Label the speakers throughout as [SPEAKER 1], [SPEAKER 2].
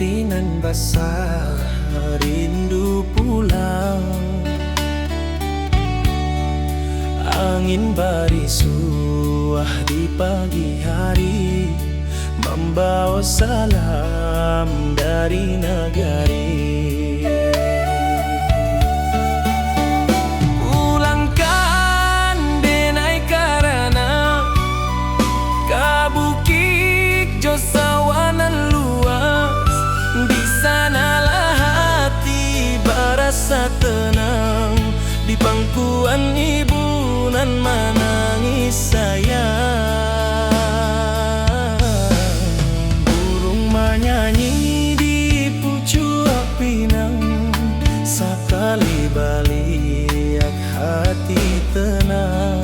[SPEAKER 1] hati nan basah, rindu pulang. Angin barisuah di pagi hari, membawa salam dari negari. Pulangkan denai karana kabukik jo sawanan luas. Di sanalah hati berasa tenang, di pangkuan ibu nan menangis sayang. Burung menyanyi di pucuk pinang, sekali baliak hati tenang.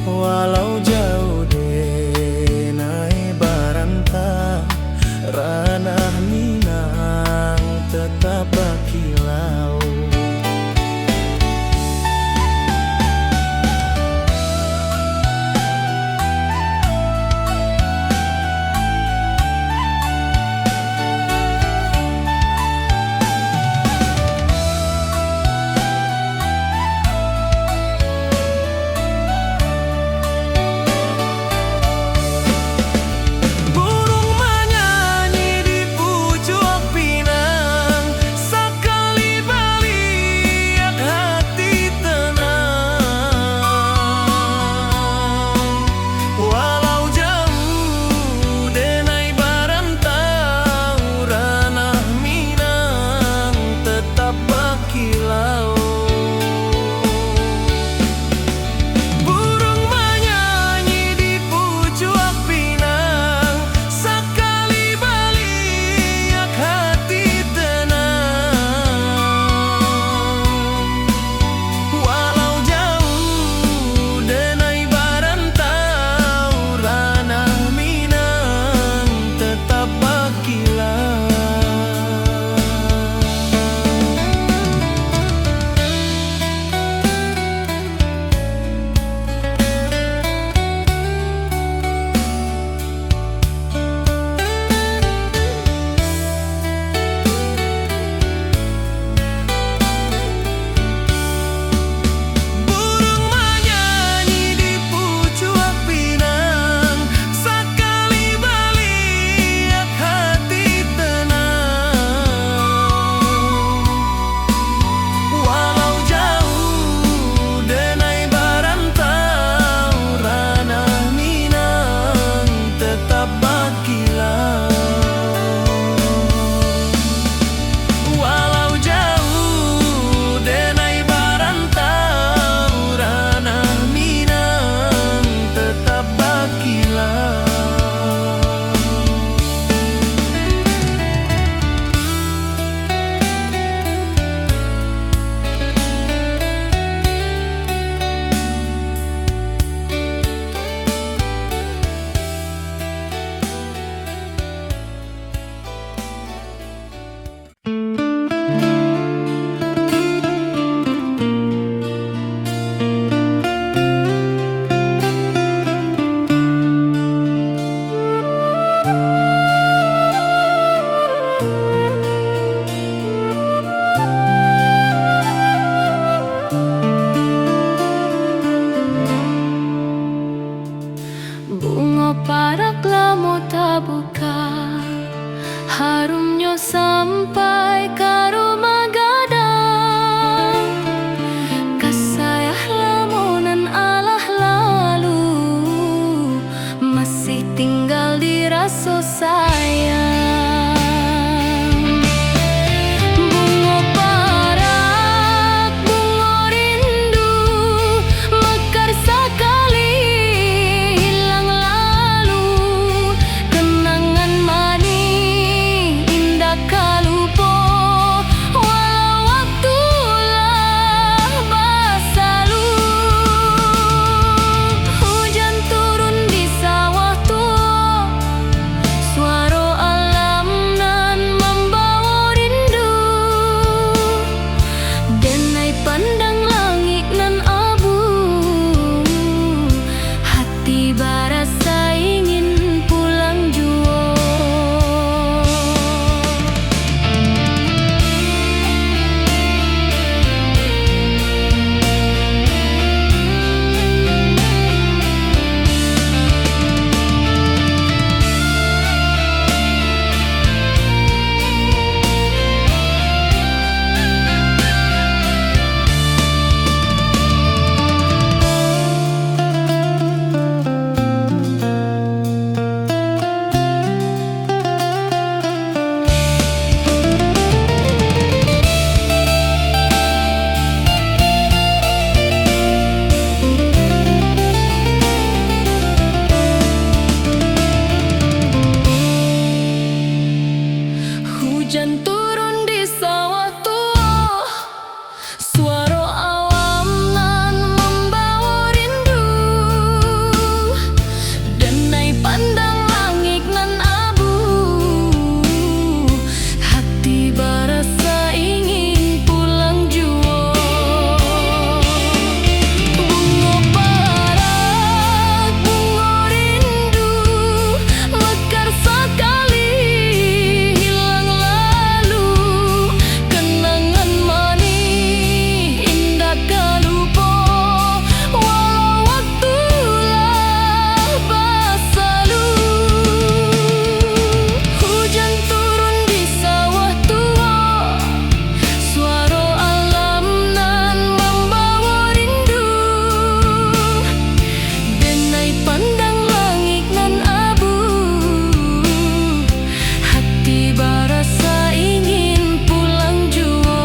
[SPEAKER 1] Walau jauh denai barantang, ranah Minang tetap berkilau.
[SPEAKER 2] Harumnya sampai ke rumah gadang, kasayah lamunan alah lalu, masih tinggal di rasa sayang. Bunga parak, bunga rindu, mekar sekali hilang lalu. Kenangan manis indah kalupo Hujan turun di sawah tua, suara alam nan membawa rindu. Denai pandang langit nan abu, hati berasa ingin pulang jua. Bunga barat, bunga rindu, mekar sekali hilang lalu. Kenangan manis indah tak lupa, walau waktu lah berlalu. Hujan turun di sawah tua, suara alam nan membawa rindu. Denai pandang langit nan abu, hati berasa ingin pulang jua.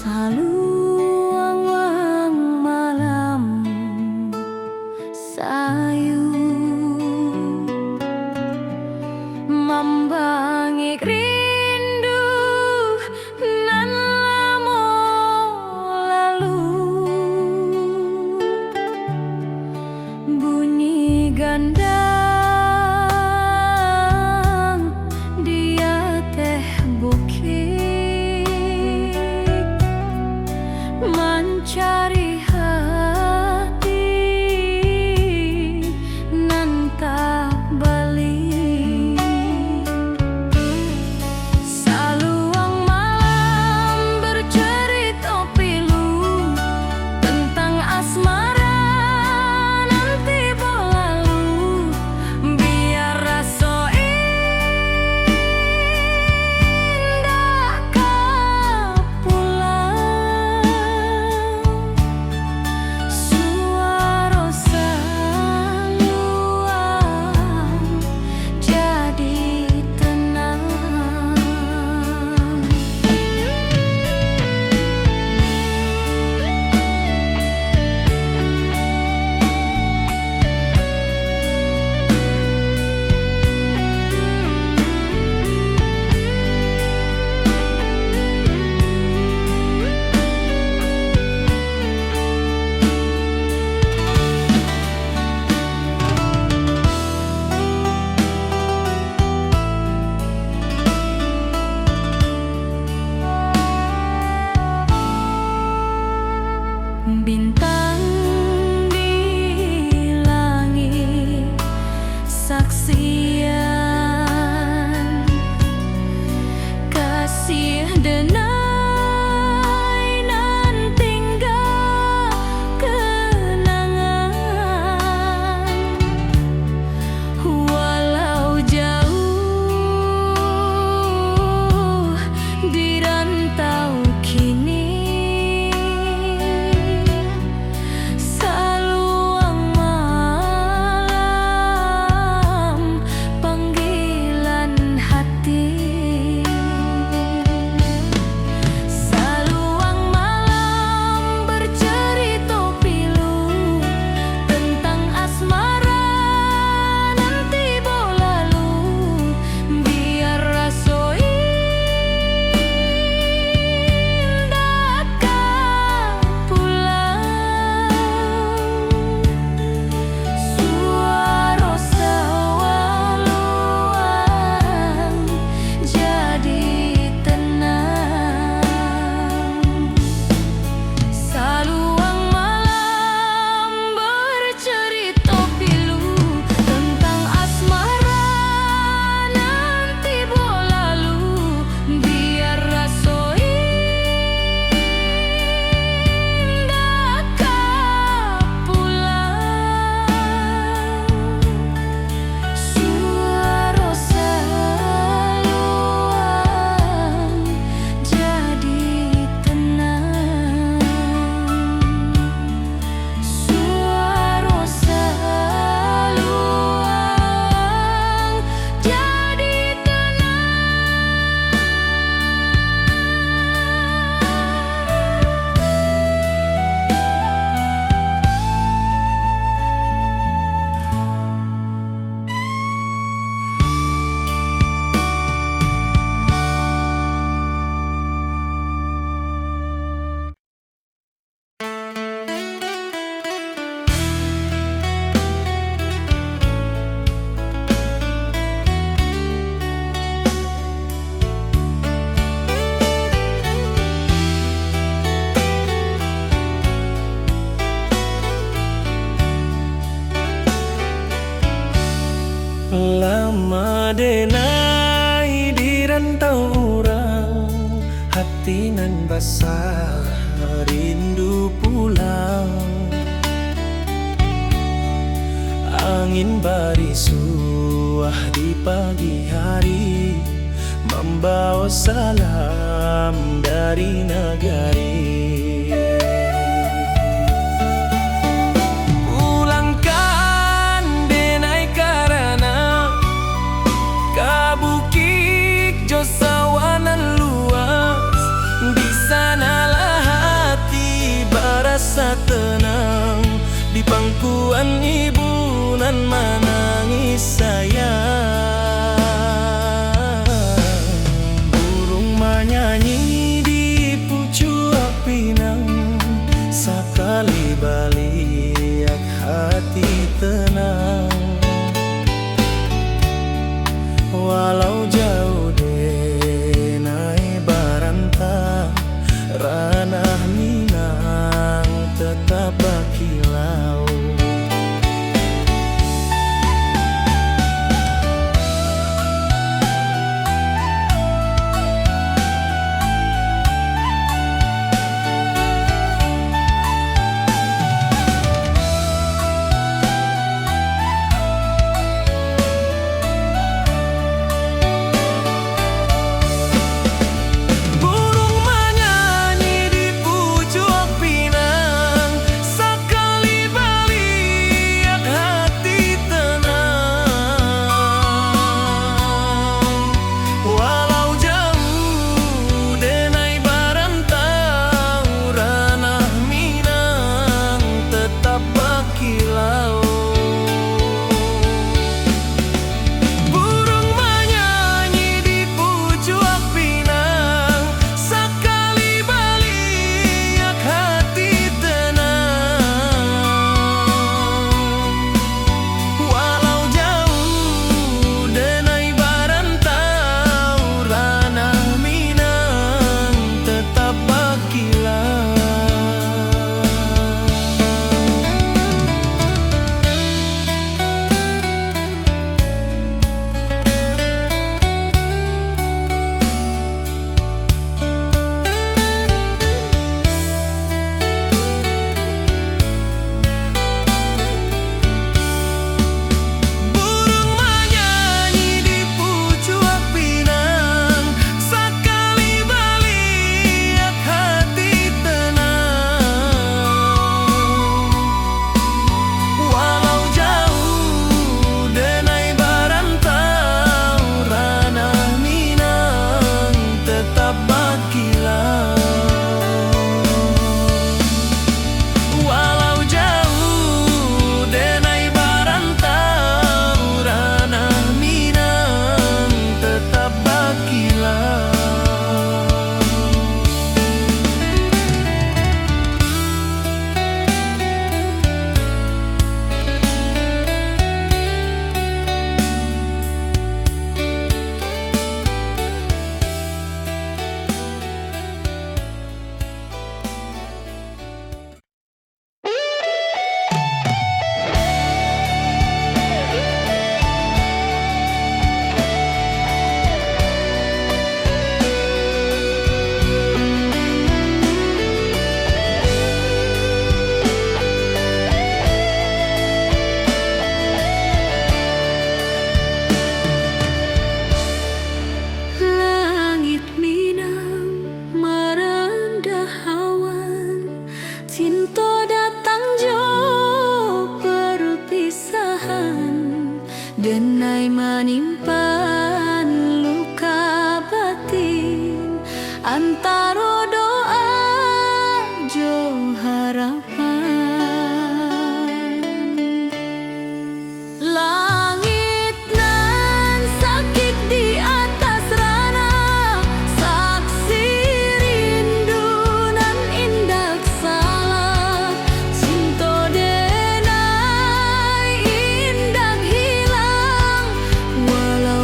[SPEAKER 2] Saluang malam sayu membangik rindu nan lama lalu. Bunyi gandang di atas bukit mencari hati nan tak balik. Saluang malam bercerita pilu tentang asmara nanti berlalu. Biar rasa indah kau pulang, suara saluang jadi tenang. Bintang di langit saksian kasih denai nan tinggal kenangan. Walau jauh di rantau kini,
[SPEAKER 1] sama denai di rantau urang, hati nan basah rindu pulang. Angin bari suah di pagi hari, membawa salam dari negari. Pulangkan denai karana kabukik jo sawanan luas, di sanalah hati berasa tenang, di pangkuan ibu nan menangis sayang. Burung menyanyi di pucuk pinang, sekali baliak hati tenang. Walau jauh denai barantang, ranah Minang tetap berkilau.
[SPEAKER 2] Denai menimpan luka batin, antara doa jo harapan. Langit nan sakit di atas rana, saksi rindu nan indah salah. Cinta denai indah hilang, walau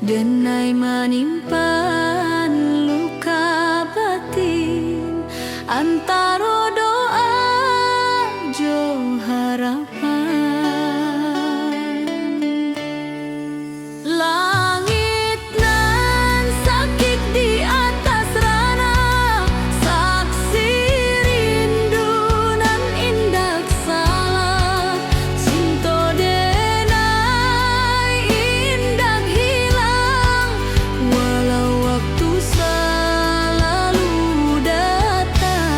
[SPEAKER 2] denai menyimpan luka batin antara doa jo harapan. Langit nan sakit di atas rana, saksi rindu nan indak salah, cinta denai indak hilang, walau waktu selalu datang.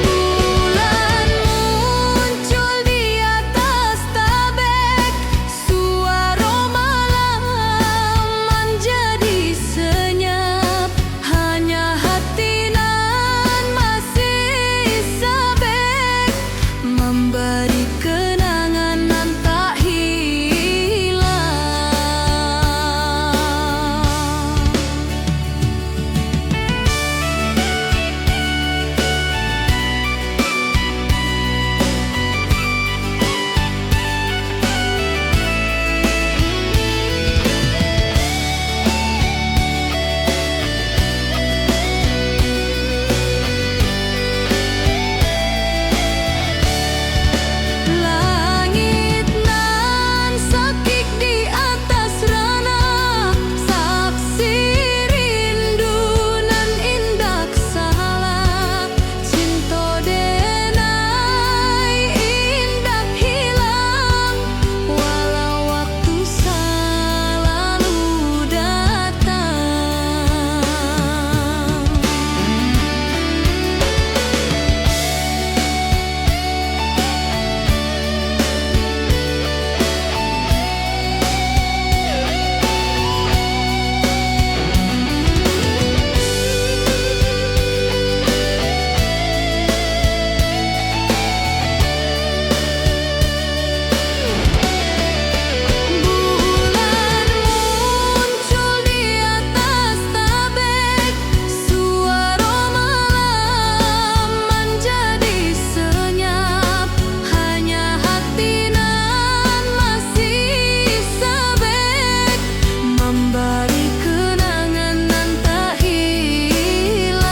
[SPEAKER 2] Bulan muncul di atas tabek, suara malam menjadi senyap, hanya hati nan masih sabek, memberi kenangan nan tak hilang. Langit nan sakit di atas rana, saksi rindu nan indak salah, cinta denai indak hilang, walau waktu selalu datang. Bulan muncul di atas tabek, suara malam menjadi senyap, hanya hati nan masih sabek, memberi kenangan nan tak hilang.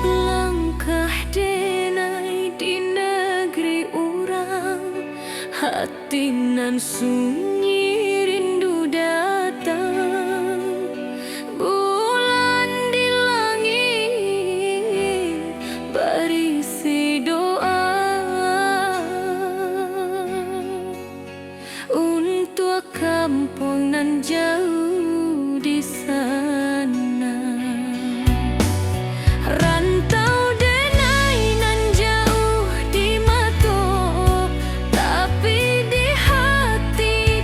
[SPEAKER 2] Langkah denai di negeri urang, hati nan sunyi rindu datang. Bulan di langit berisi doa untuk kampung nan jauh di sana. Rantau denai nan jauh di mata, tapi di hati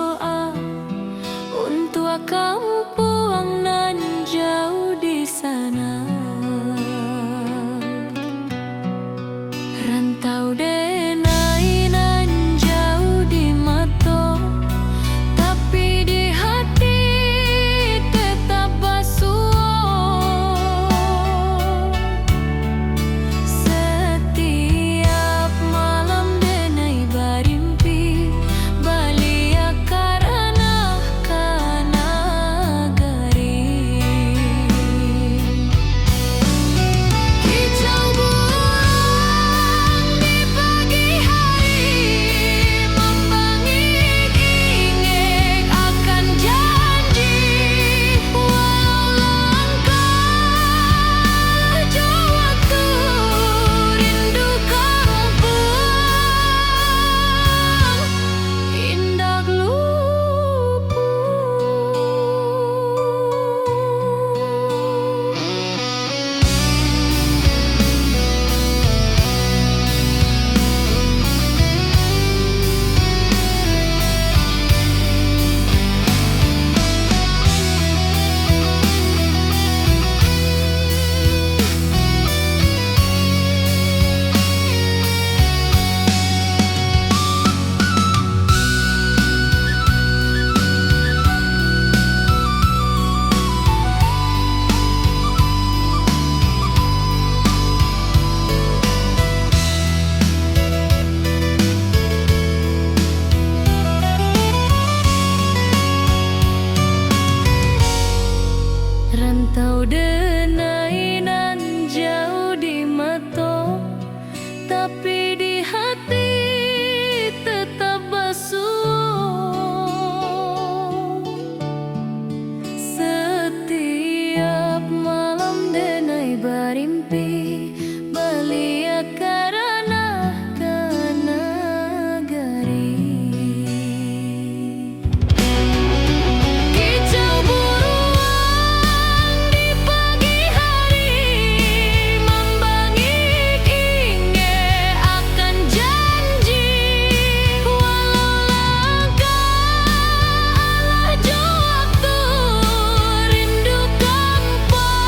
[SPEAKER 2] doa untuk kampung nan jauh di sana. Rantau denai nan jauh di mata, tapi di hati tetap basuh. Setiap malam denai barimpi balia karena kanagari. Kicau burung di pagi hari membangik-ingik akan janji, walau langkah jauh waktu rindu kampung indah luput. Rantau denai nan jauh di mata, tapi di hati tetap basuh. Setiap malam denai barimpi balia karena kanagari. Kicau burung di pagi hari membangik-ingik akan janji, walau langkah jauh waktu rindu kampung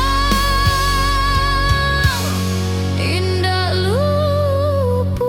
[SPEAKER 2] indah luput.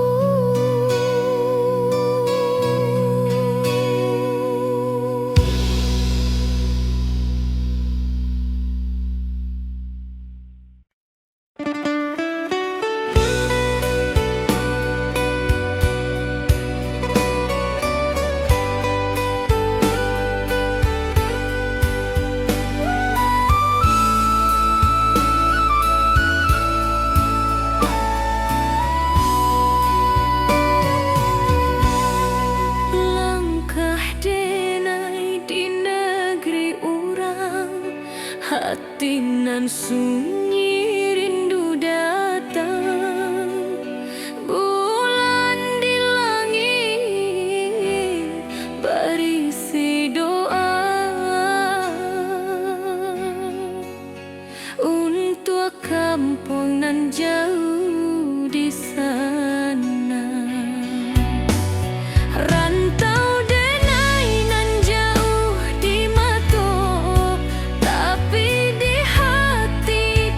[SPEAKER 2] Langkah denai di negeri urang, hati nan sunyi rindu datang. Bulan di langit berisi doa untuk kampung nan jauh di sana. Rantau denai nan jauh di mata, tapi di hati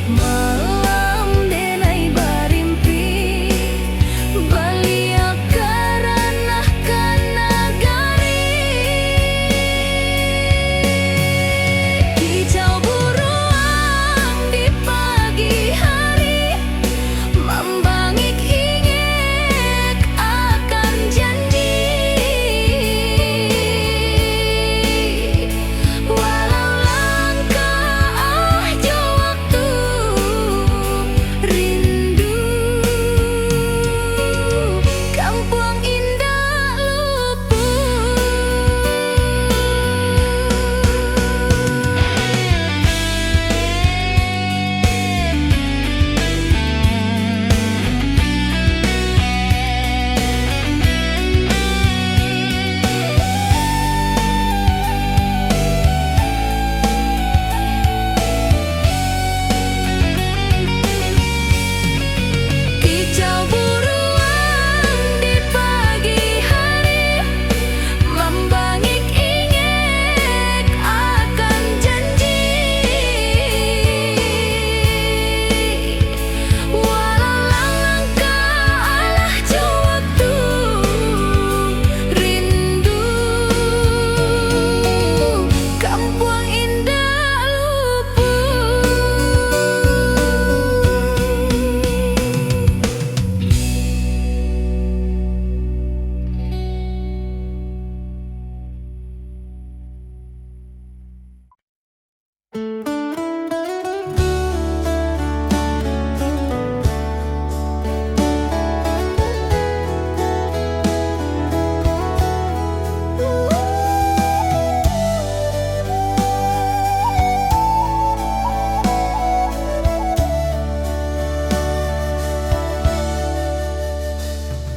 [SPEAKER 2] Malam denai barimpi balia karanah kanagari. Kicau buruan di pagi hari membangik ingek akan janji. Walau langkah jo waktu rindu, kampung indah luput. Kicau buruan di pagi hari membangik ingek akan janji. Walau langkah alah jo waktu rindu, kampung indah luput.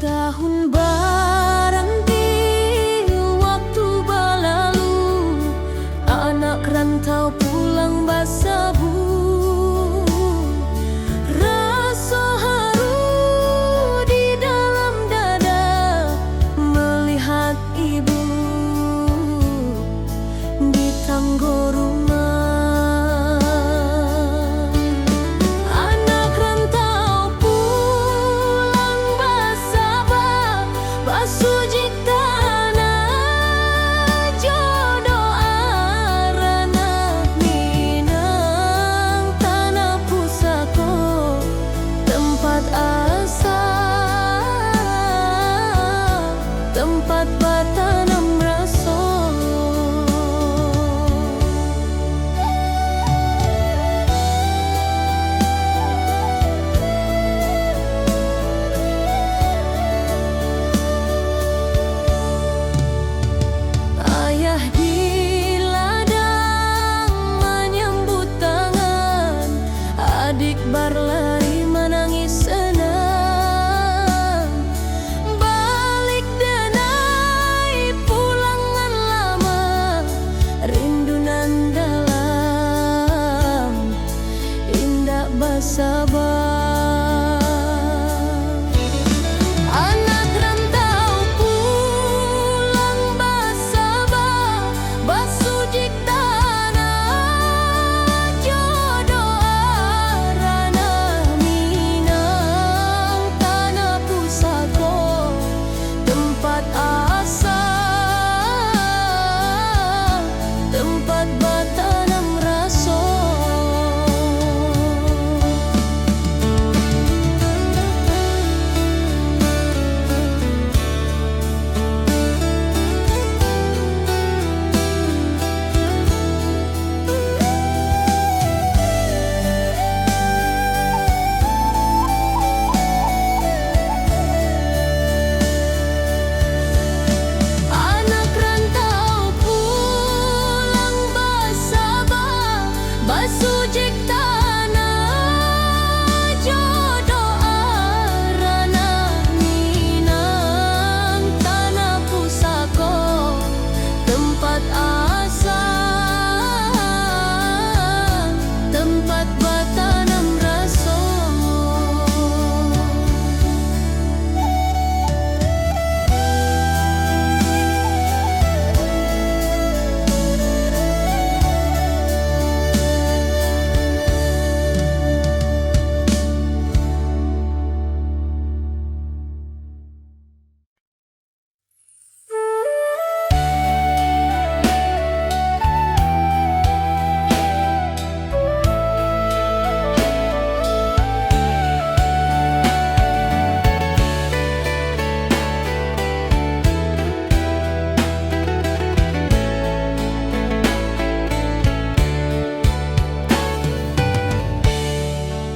[SPEAKER 2] Tahun berhenti, waktu berlalu, anak rantau pulang basabu. Rasa haru di dalam dada melihat ibu di tangga rumah. Anak rantau pulang basaba, basuji tanah jodoh aranah Minang, tanah pusako tempat asa, tempat bertanam rasa. Ayah di ladang menyambut tangan, adik berlari menangis senang. Balik denai pulangan lama, rindu nan dalam indah basaba. Anak rantau pulang basaba, basuji tanah jodoh aranah Minang, tanah pusako tempat asa, tempat bertanam rasa.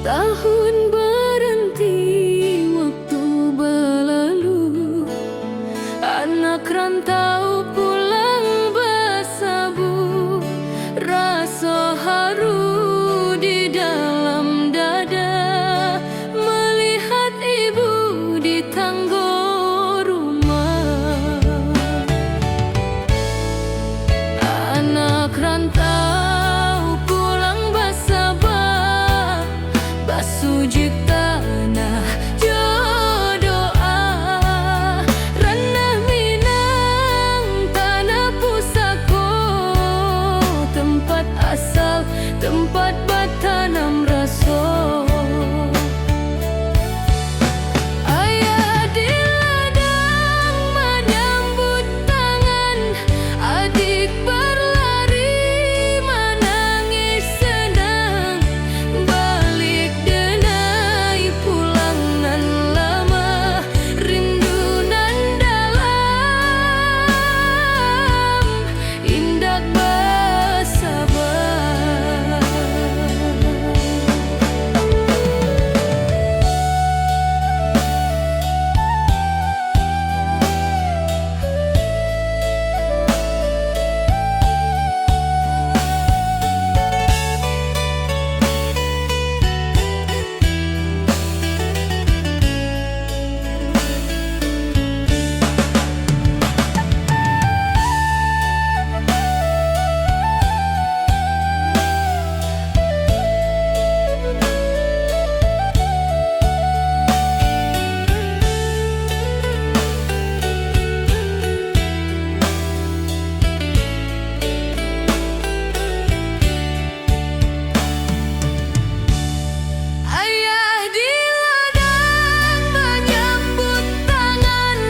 [SPEAKER 2] Tahun berhenti, waktu berlalu, anak rantau pulang bersabut, rasa haru di dalam dada melihat ibu di tangga rumah. Anak rantau pulang bersabut, basuh tanah jodoa, ranah Minang tanah pusako, tempat asal, tempat bertanam rasa. Ayah di ladang menyambut tangan, adik berlari menangis senang, balik denai pulang nan lama, rindu nan dalam, indah bersabar. Ayah di ladang menyambut tangan,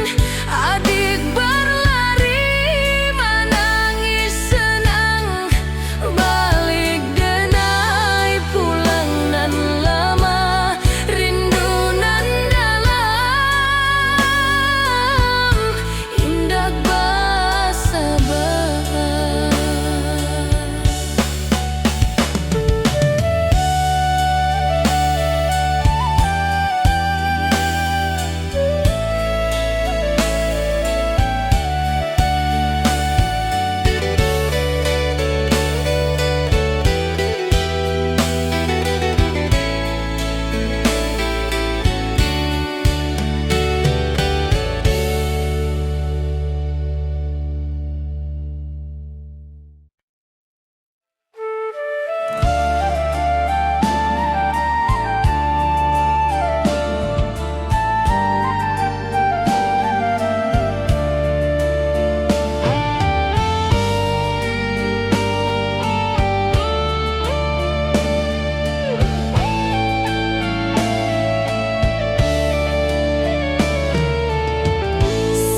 [SPEAKER 2] adik berlari menangis senang, balik denai pulang nan lama, rindu nan dalam, indah bersabar.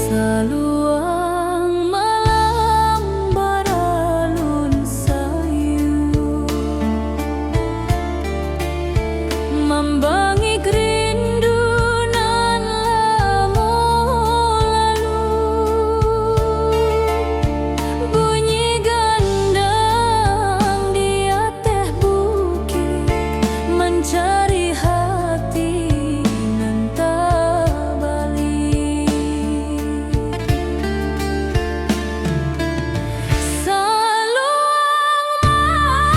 [SPEAKER 2] Saluang malam beralun sayu, membangi rindu nan lama lalu, bunyi gandang di atas bukit mencari hati nan tak balik. Saluang malam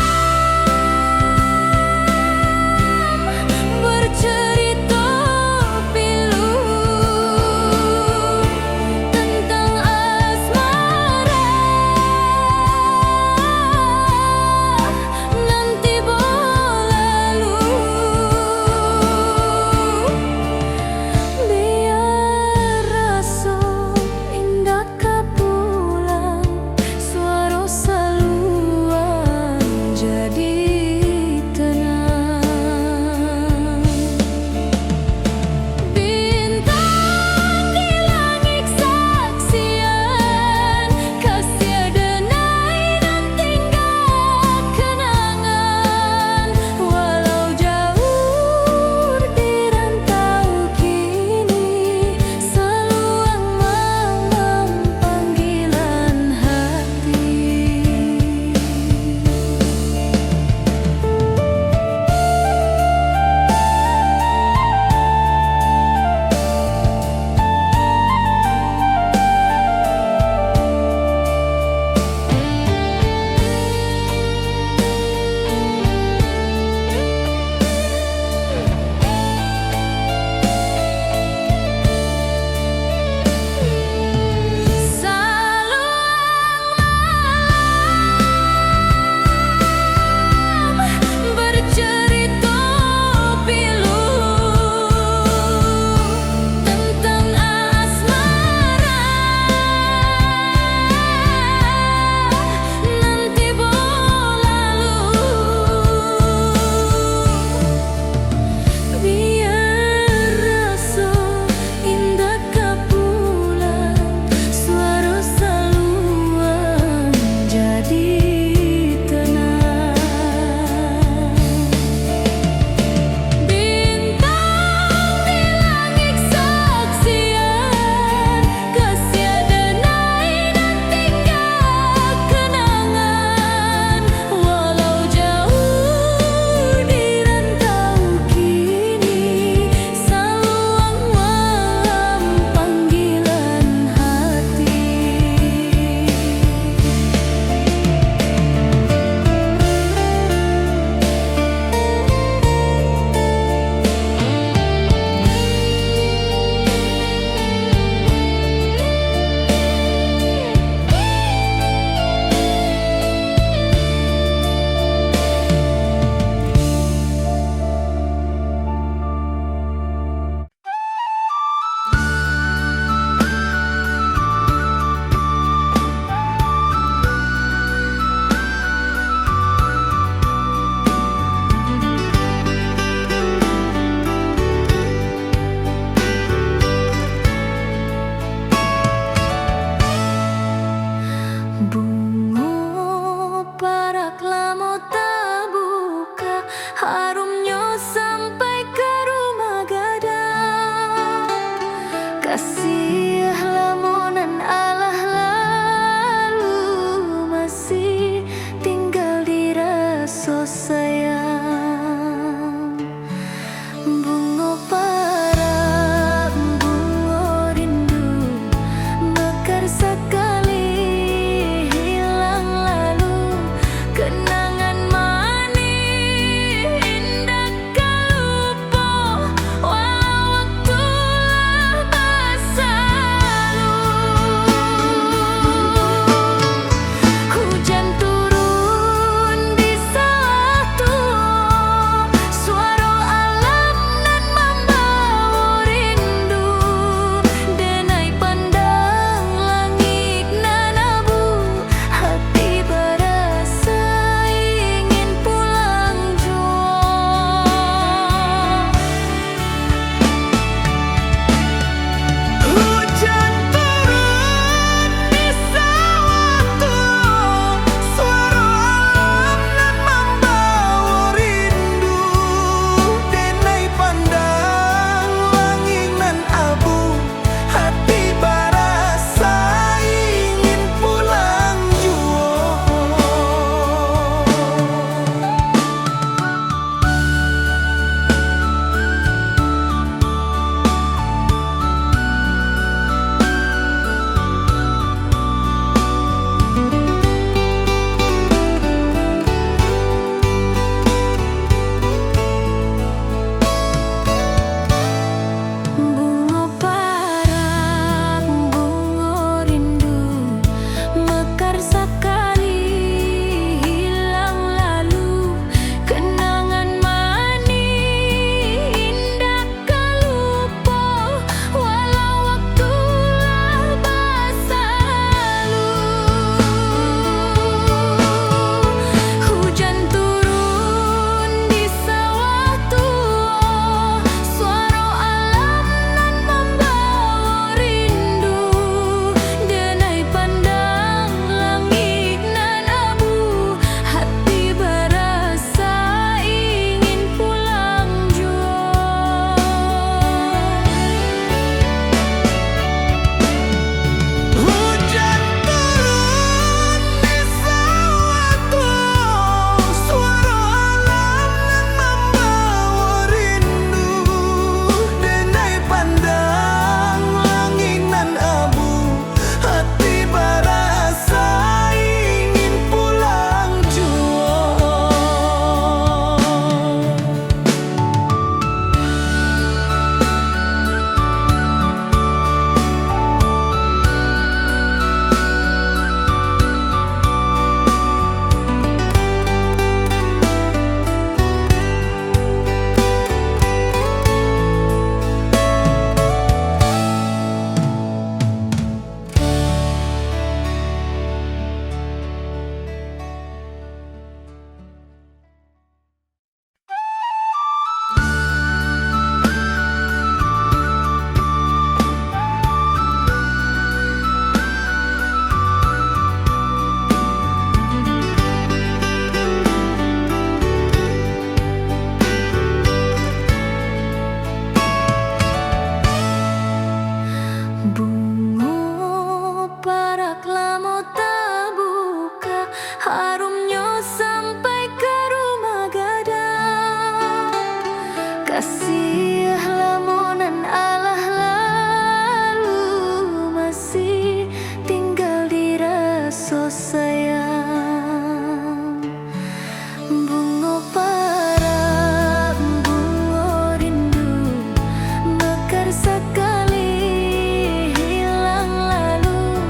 [SPEAKER 2] Kasih lamunan Allah lalu masih tinggal di rasa sayang. Bunga parang, bunga rindu, mekar sekali hilang lalu.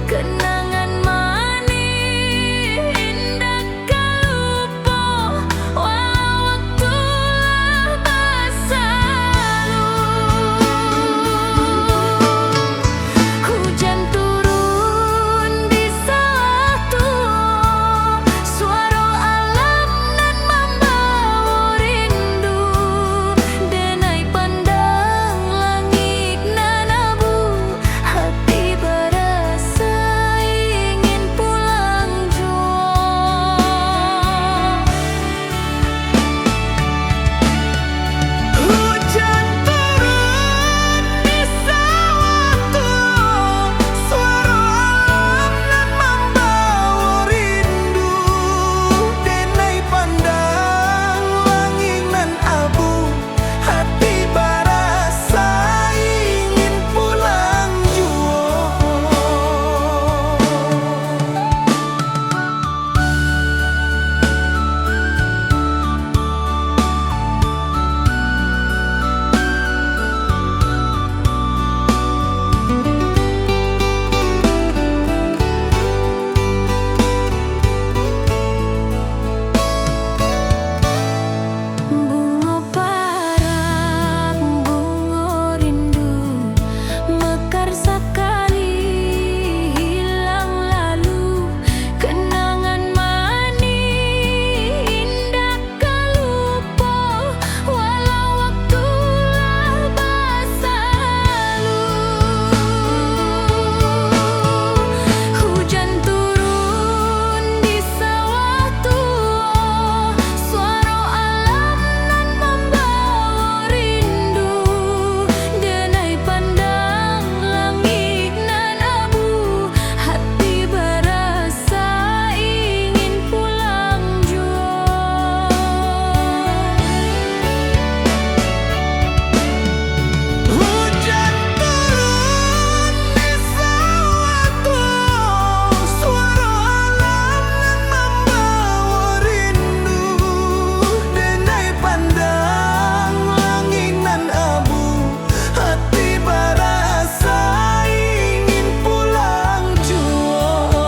[SPEAKER 2] Kenangan manis indah kau lupa, walau waktu berlalu. Hujan turun di satu, suara alam nan membawa rindu. Denai pandang langit nan abu, hati berasa ingin pulang jua.
[SPEAKER 1] Hujan turun di sawahku, suara alam nan membawa rindu. Denai pandang langit nan abu, hati berasa ingin pulang jua.
[SPEAKER 2] Bunga parang, bunga rindu, mekar sekali hilang lalu. Kenangan manis indah kau lupa, walau waktu berlalu. Hujan turun di sawah tua, suara alam nan membawa rindu. Denai pandang langit nan abu, hati berasa ingin pulang jua.
[SPEAKER 1] Hujan turun di sawahku, suara alam nan membawa rindu. Denai pandang langit nan abu, hati berasa ingin pulang jua.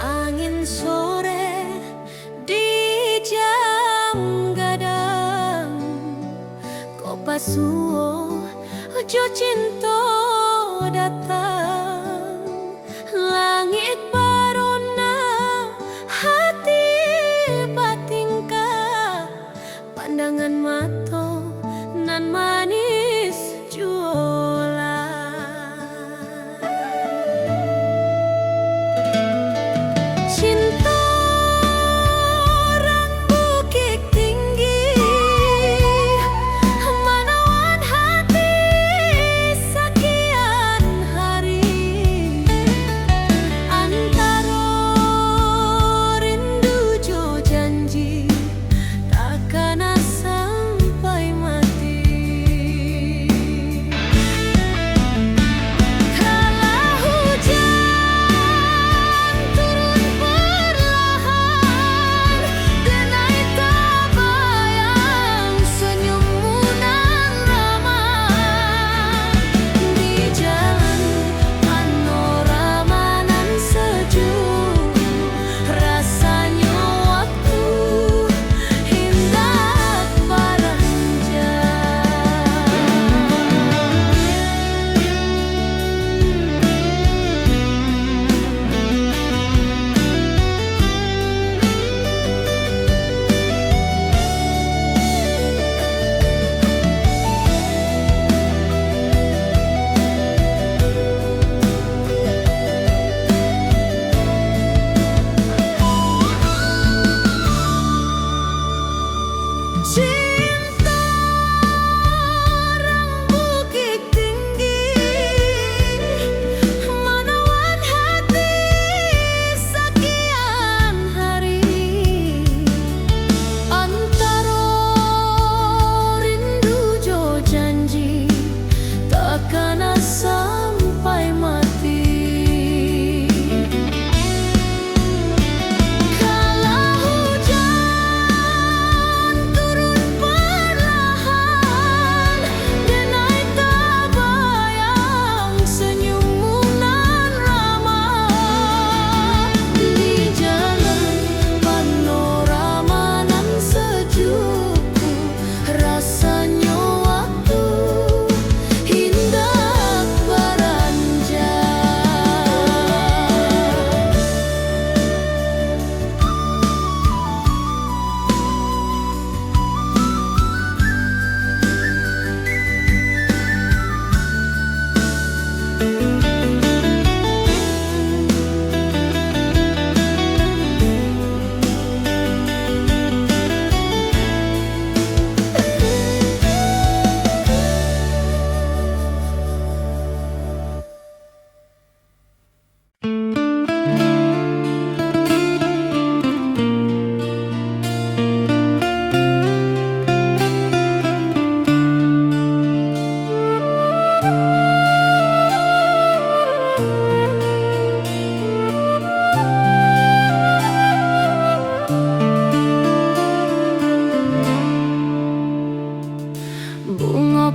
[SPEAKER 2] Angin sore di jam gadang, kopasuo ojo cinta datang. Langit barona hati batingkah, pandangan mato nan manis jualan. Cinta orang bukit tinggi, menawan hati sekian hari.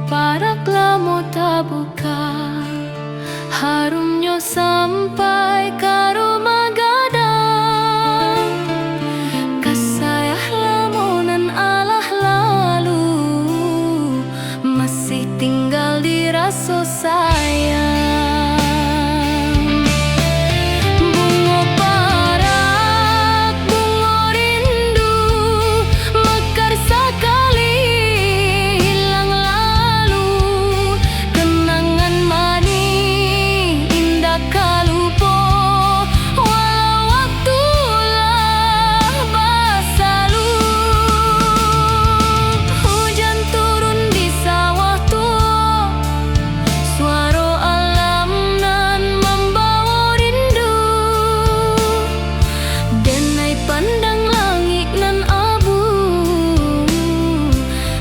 [SPEAKER 2] parak lamo tabuka, harumnya sampai ke rumah gadang. Kasayah lamunan alah lalu, masih tinggal di rasa sayang. Bunga parak, bunga rindu, mekar sekali hilang lalu. Kenangan manis indah kalupo, walau waktu lah berlalu. Hujan turun di sawah tua, suara alam nan membawa rindu. Denai pandang langit nan abu,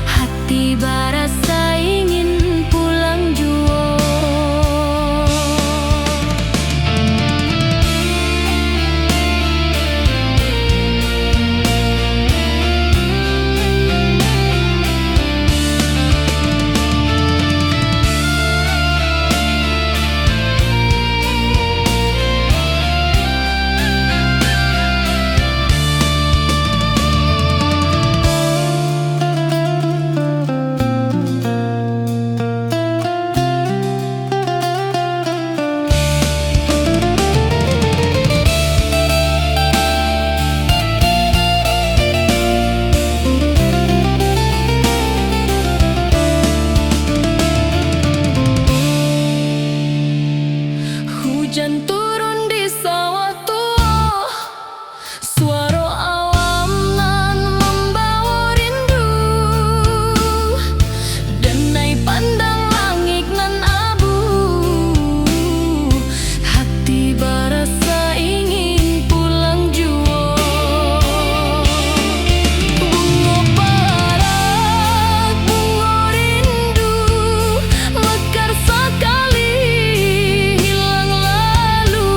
[SPEAKER 2] hati berasa ingin pulang jua. Hujan turun di sawah tua, suara alam nan membawa rindu. Denai pandang langit nan abu, hati berasa ingin pulang jua. Bunga parak, bunga rindu, mekar sekali hilang lalu.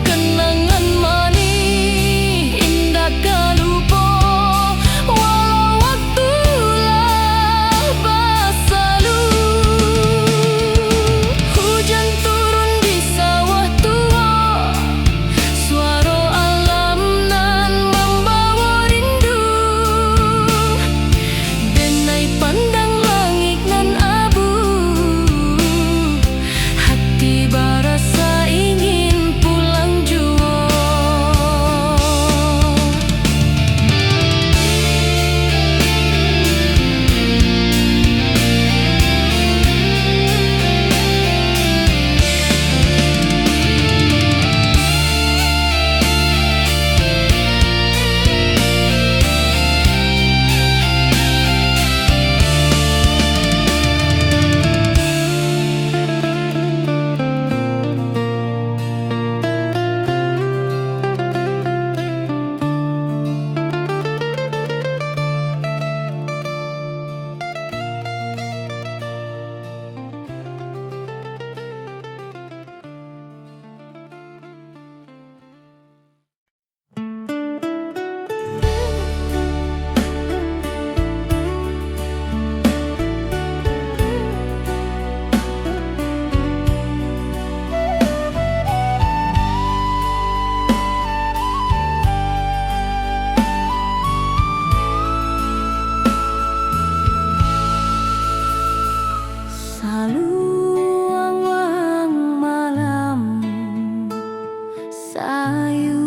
[SPEAKER 2] Kenangan manis indah kalupo, walau waktu lah berlalu. Hujan turun di sawah tua, suara alam nan membawa rindu. Denai pandang langit nan abu, hati berasa ingin pulang jua. Saluang malam sayu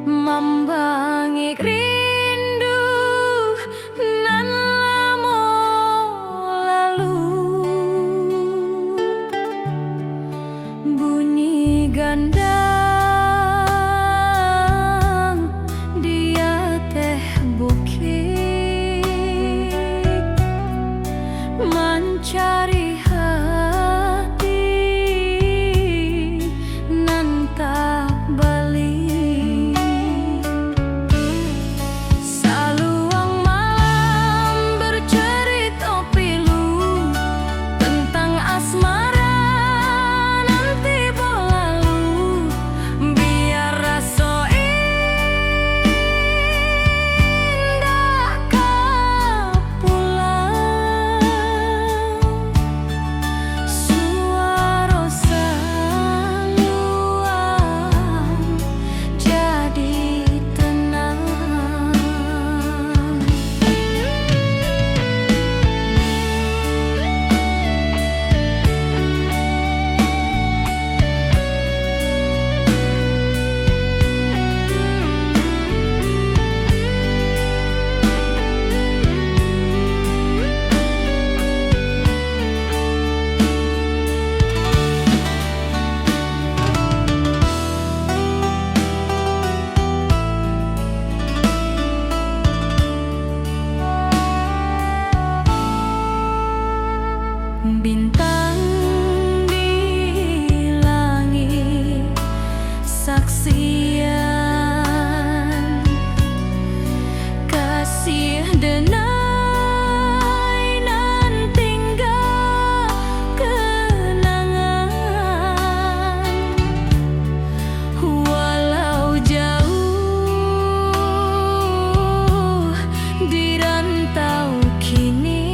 [SPEAKER 2] membangi rindu nan lamo lalu. Bunyi gandang dia teh bukit, Bintang di langit saksian kasih denai nan tinggal kenangan. Walau jauh di rantau kini,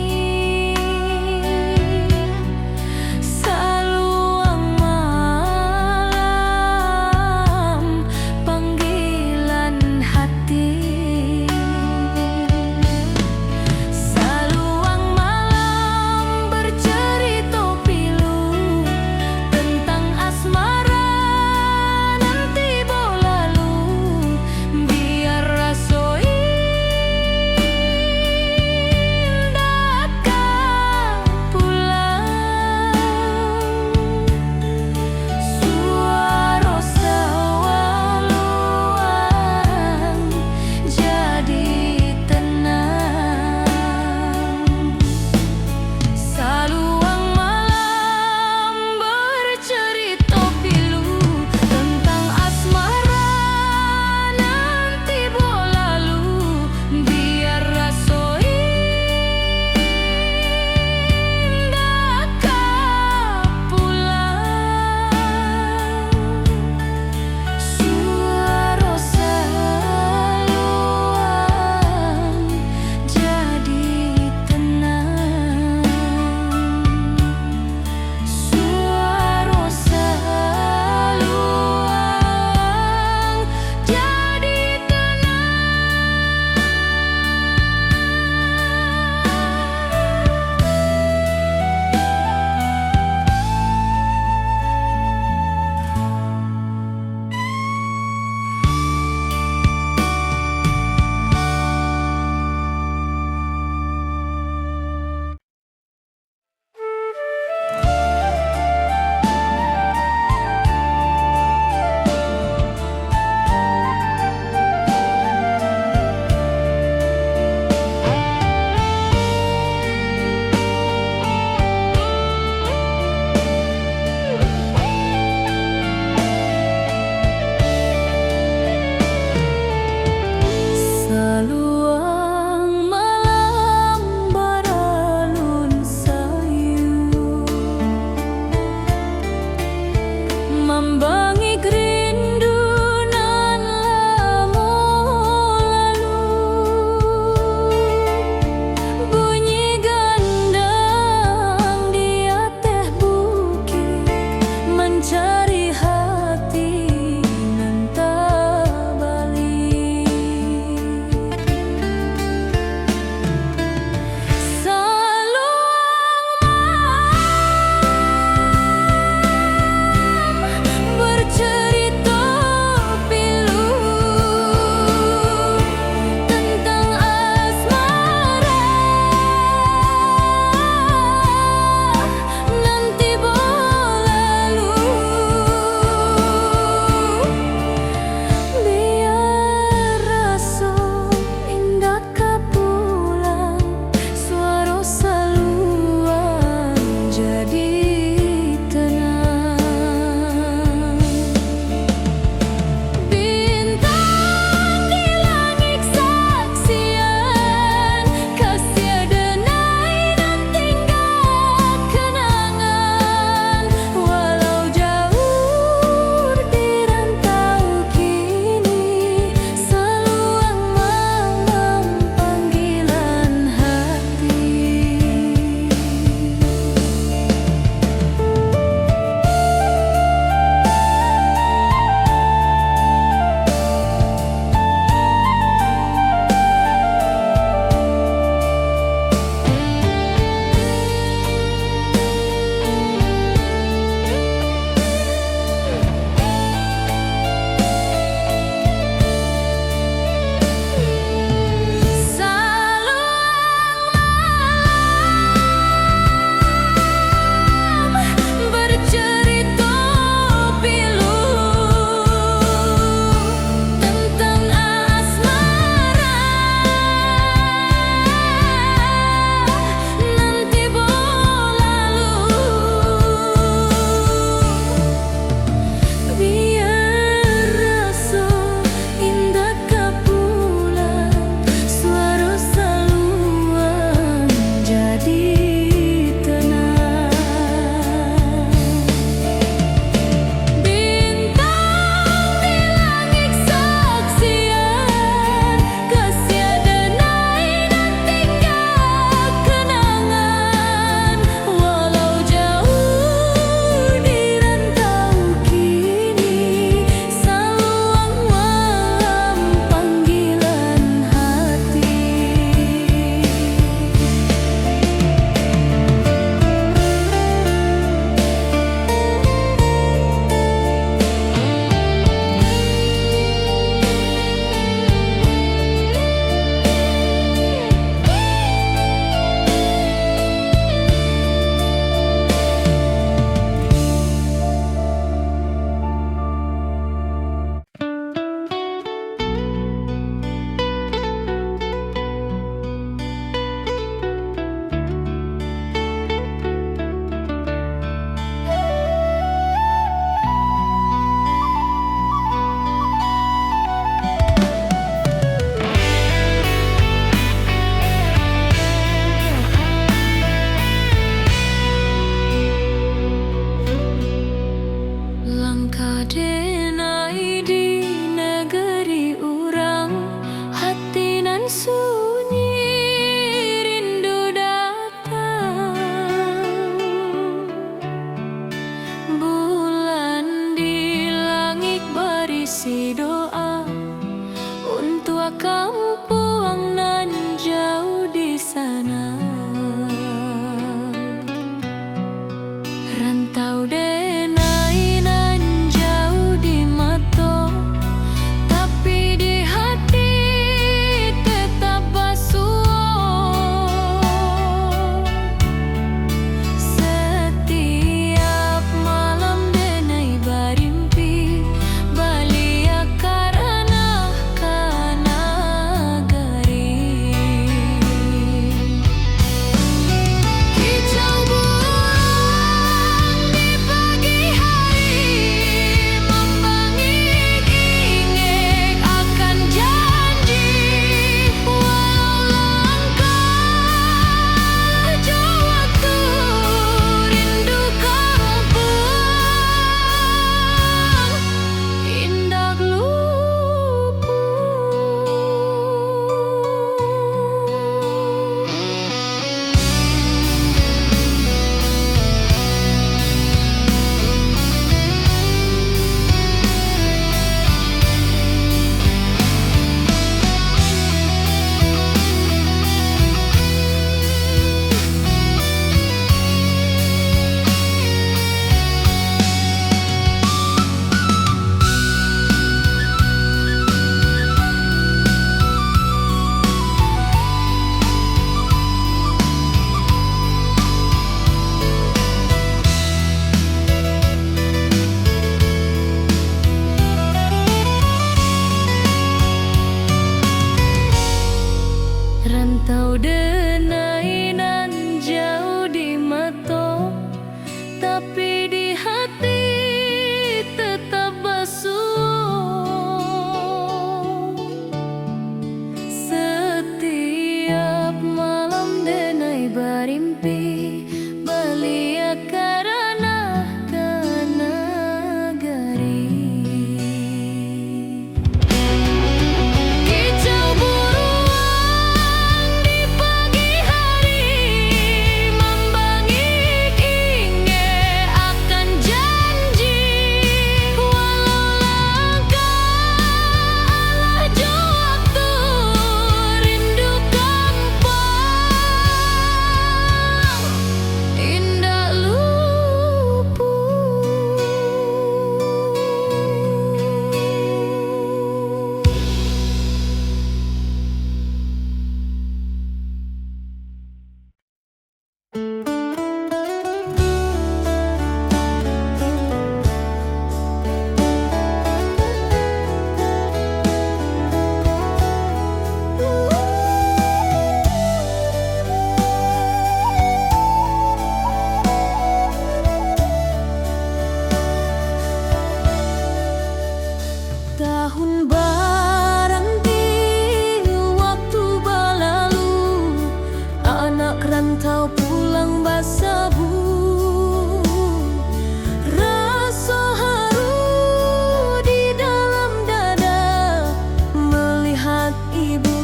[SPEAKER 2] Anak rantau pulang basabu, rasa haru di dalam dada melihat ibu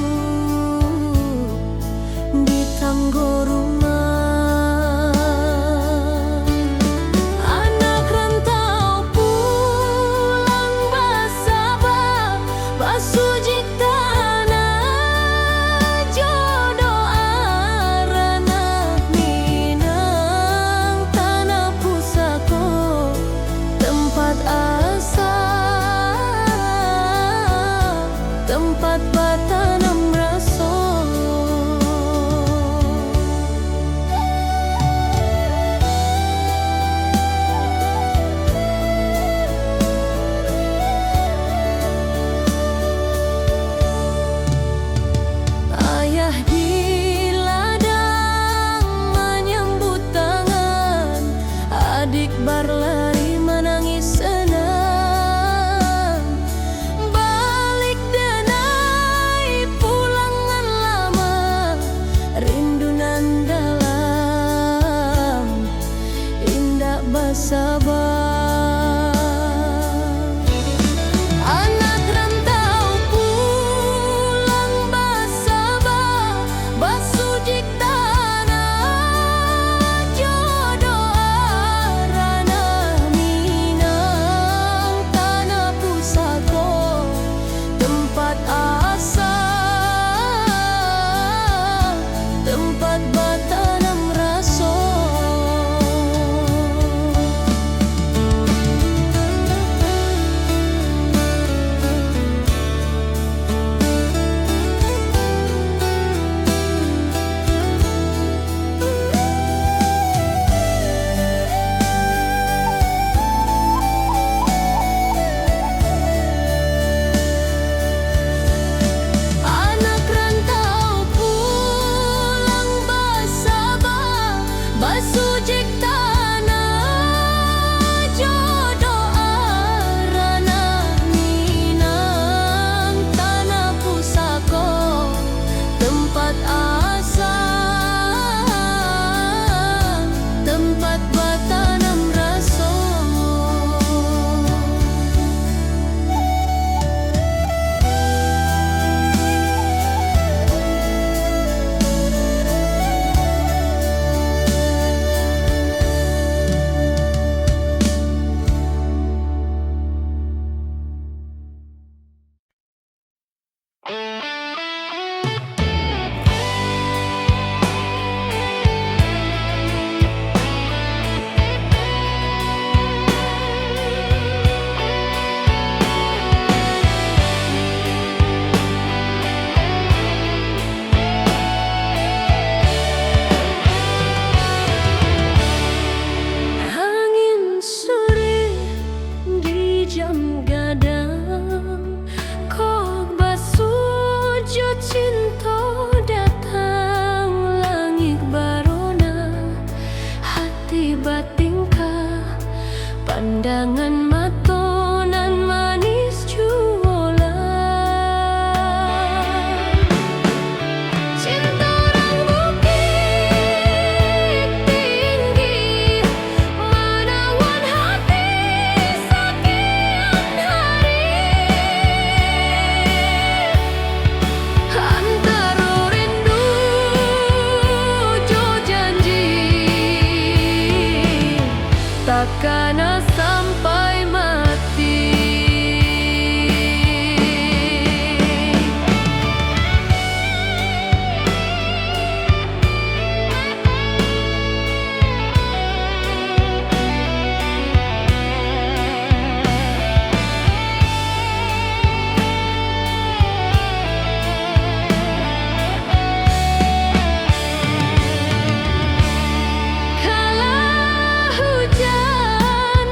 [SPEAKER 2] di tangga rumah. Anak rantau pulang basaba, basujik tanah jodoh arana Minang tanah pusako tempat asa, tempat batanam rasa. Ayah di ladang menyambut tangan, adik berlari menangis senang. Balik denai pulangan lama, rindunan dalam indah basaba. Anak rantau pulang basaba, basujik tanah jodoh arana Minang tanah pusako tempat asa, tempat batanam rasa. Anak rantau pulang basaba, basujik tanah jodoh arana Minang tanah pusako tempat asa, tempat batanam rasa. Angin sore di jam gadang, kok basujo cinta datang. Langit barona, hati batingkah, pandangan matonan manis juola. Cinta orang bukit tinggi, menawan hati sekian hari. Antara rindu jo janji, takkan sampai mati. Kala hujan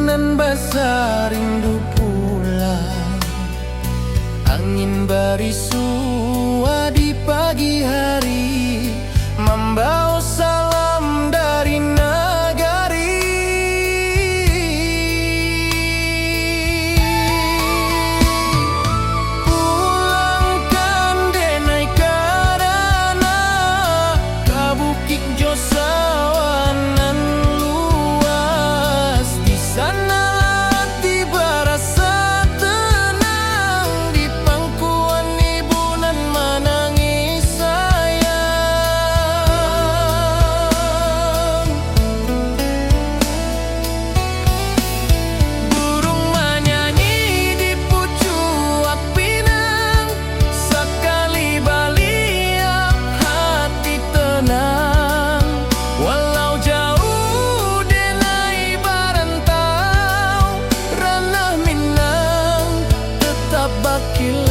[SPEAKER 1] nan basah rindu pula. Angin berisua di pagi hari, membawa salam dari negari. Pulangkan denai karana ka bukit Josawanan luas. Di sana hati berasa tenang, di pangkuan ibu nan menangis sayang. Burung menyanyi di pucuk pinang, sekali baliak hati tenang. Walau jauh denai barantau, ranah Minang tetap bakilau.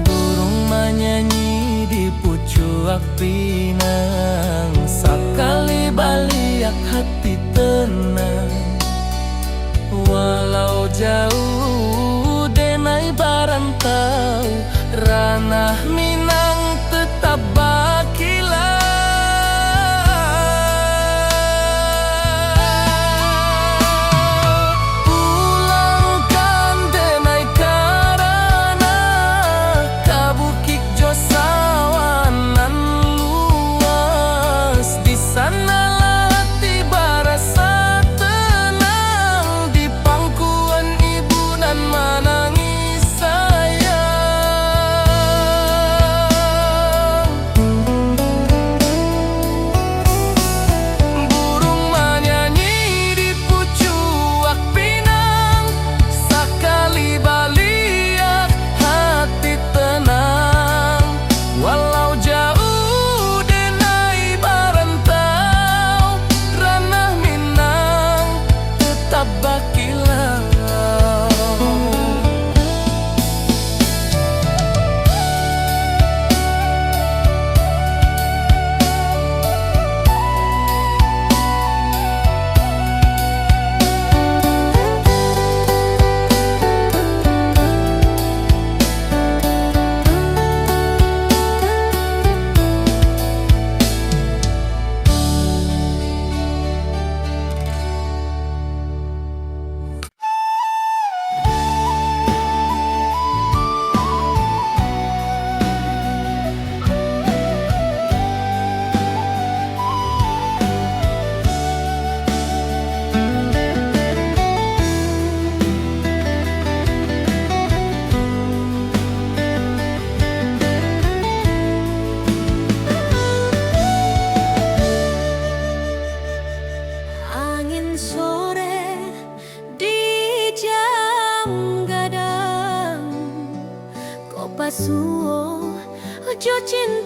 [SPEAKER 1] Burung menyanyi di pucuk pinang, sekali baliak hati tenang. Walau jauh denai barantau, ranah Minang tetap bakilau. Pulangkan denai karana ka bukit Josawanan luas. Di sana hati berasa tenang, di pangkuan ibu nan menangis sayang. Burung menyanyi di pucuk pinang, sekali baliak hati tenang. Walau jauh denai barantau, ranah Minang tetap bakilau.
[SPEAKER 2] Angin sore di jam gadang, kau pasuo ojo cinta